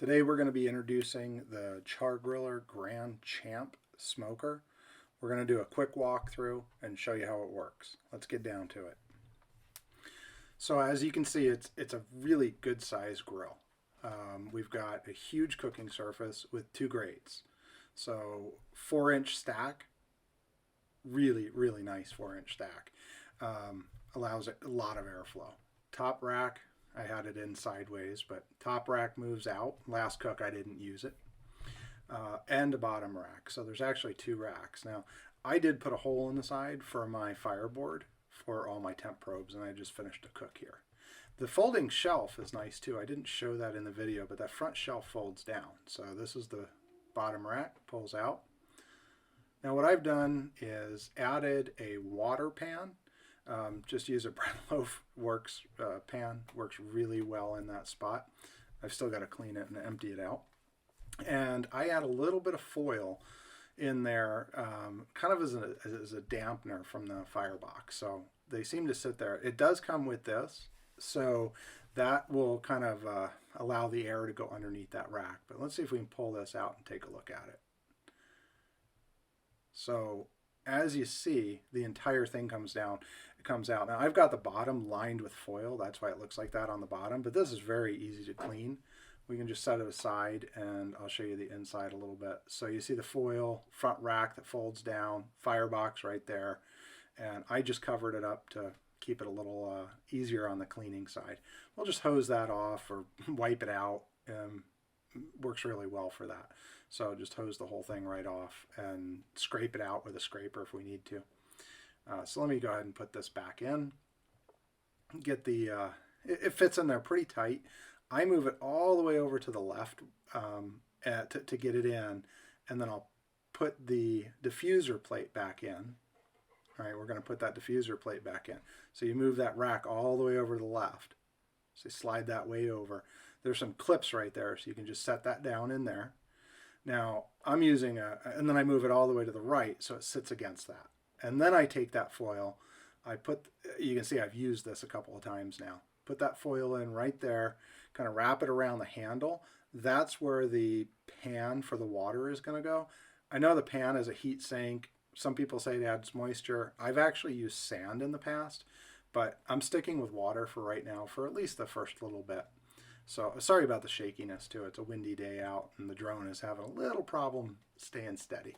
Today we're going to be introducing the Char-Griller Grand Champ smoker. We're going to do a quick walkthrough and show you how it works. Let's get down to it. So as you can see, it's a really good sized grill. We've got a huge cooking surface with two grates. So 4-inch stack, really nice 4-inch stack. Allows a lot of airflow. Top rack, I had it in sideways, but top rack moves out. Last cook I didn't use it. And a bottom rack. So there's actually two racks. Now I did put a hole in the side for my fireboard for all my temp probes, and I just finished a cook here. The folding shelf is nice too. I didn't show that in the video, but that front shelf folds down. So this is the bottom rack, pulls out. Now what I've done is added a water pan. Just use a bread loaf pan, works really well in that spot. I've still got to clean it and empty it out. And I add a little bit of foil in there, kind of as a dampener from the firebox. So they seem to sit there. It does come with this, so that will kind of allow the air to go underneath that rack. But let's see if we can pull this out and take a look at it. So as you see, the entire thing comes down. It comes out. Now I've got the bottom lined with foil. That's why it looks like that on the bottom. But this is very easy to clean. We can just set it aside, and I'll show you the inside a little bit. So you see the foil front rack that folds down, firebox right there, and I just covered it up to keep it a little easier on the cleaning side. We'll just hose that off or wipe it out. Works really well for that. So just hose the whole thing right off and scrape it out with a scraper if we need to. So let me go ahead and put this back in. Get the it fits in there pretty tight. I move it all the way over to the left to get it in, and then I'll put the diffuser plate back in. All right, we're going to put that diffuser plate back in. So you move that rack all the way over to the left. So you slide that way over. There's some clips right there, so you can just set that down in there. Now I'm using and then I move it all the way to the right so it sits against that. And then I take that foil, you can see I've used this a couple of times now. Put that foil in right there, kind of wrap it around the handle. That's where the pan for the water is going to go. I know the pan is a heat sink. Some people say it adds moisture. I've actually used sand in the past, but I'm sticking with water for right now for at least the first little bit. So sorry about the shakiness too. It's a windy day out and the drone is having a little problem staying steady.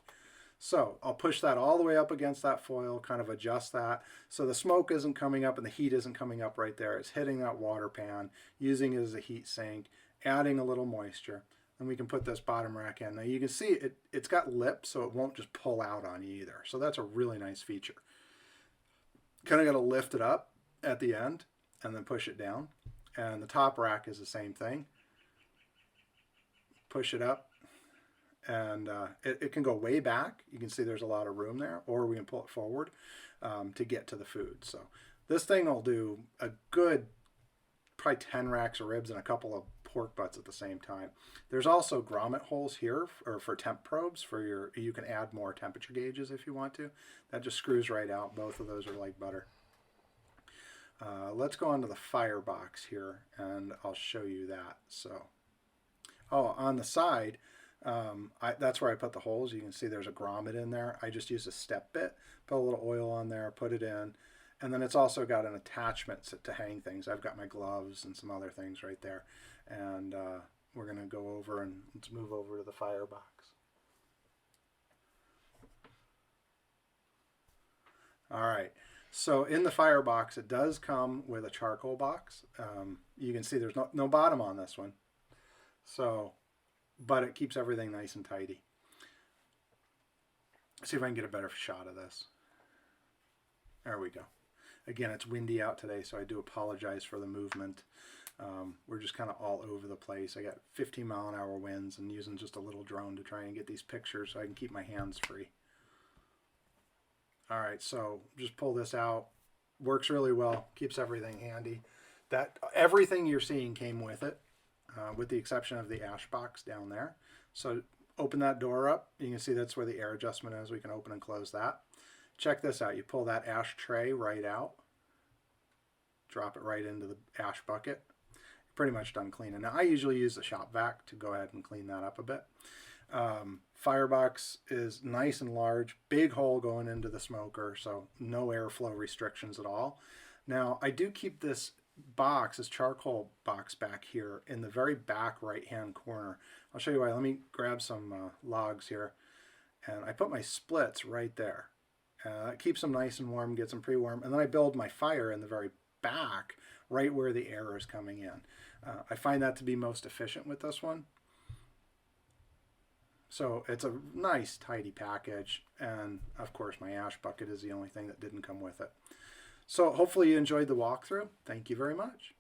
So I'll push that all the way up against that foil, kind of adjust that so the smoke isn't coming up and the heat isn't coming up right there. It's hitting that water pan, using it as a heat sink, adding a little moisture. And we can put this bottom rack in. Now you can see it's got lips, so it won't just pull out on you either. So that's a really nice feature. Kind of got to lift it up at the end and then push it down. And the top rack is the same thing. Push it up. And it can go way back. You can see there's a lot of room there, or we can pull it forward to get to the food. So this thing will do a good probably 10 racks of ribs and a couple of pork butts at the same time. There's also grommet holes here for temp probes. You can add more temperature gauges if you want to. That just screws right out. Both of those are like butter. Let's go on to the firebox here, and I'll show you that. So, on the side, that's where I put the holes. You can see there's a grommet in there. I just use a step bit, put a little oil on there, put it in, and then it's also got an attachment to hang things. I've got my gloves and some other things right there, and we're going to go over and let's move over to the firebox. All right. So in the firebox, it does come with a charcoal box. You can see there's no bottom on this one. So, but it keeps everything nice and tidy. Let's see if I can get a better shot of this. There we go. Again, it's windy out today, so I do apologize for the movement. We're just kind of all over the place. I got 15-mile-an-hour winds and using just a little drone to try and get these pictures so I can keep my hands free. All right, so just pull this out. Works really well. Keeps everything handy. Everything you're seeing came with it, with the exception of the ash box down there. So open that door up. You can see that's where the air adjustment is. We can open and close that. Check this out. You pull that ash tray right out. Drop it right into the ash bucket. pretty much done cleaning. Now I usually use the shop vac to go ahead and clean that up a bit. Firebox is nice and large, big hole going into the smoker, so no airflow restrictions at all. Now I do keep this box, this charcoal box back here in the very back right hand corner. I'll show you why. Let me grab some logs here, and I put my splits right there. It keeps them nice and warm, gets them pre-warm, and then I build my fire in the very back, right where the air is coming in. I find that to be most efficient with this one. So it's a nice tidy package, and of course my ash bucket is the only thing that didn't come with it. So hopefully you enjoyed the walkthrough. Thank you very much.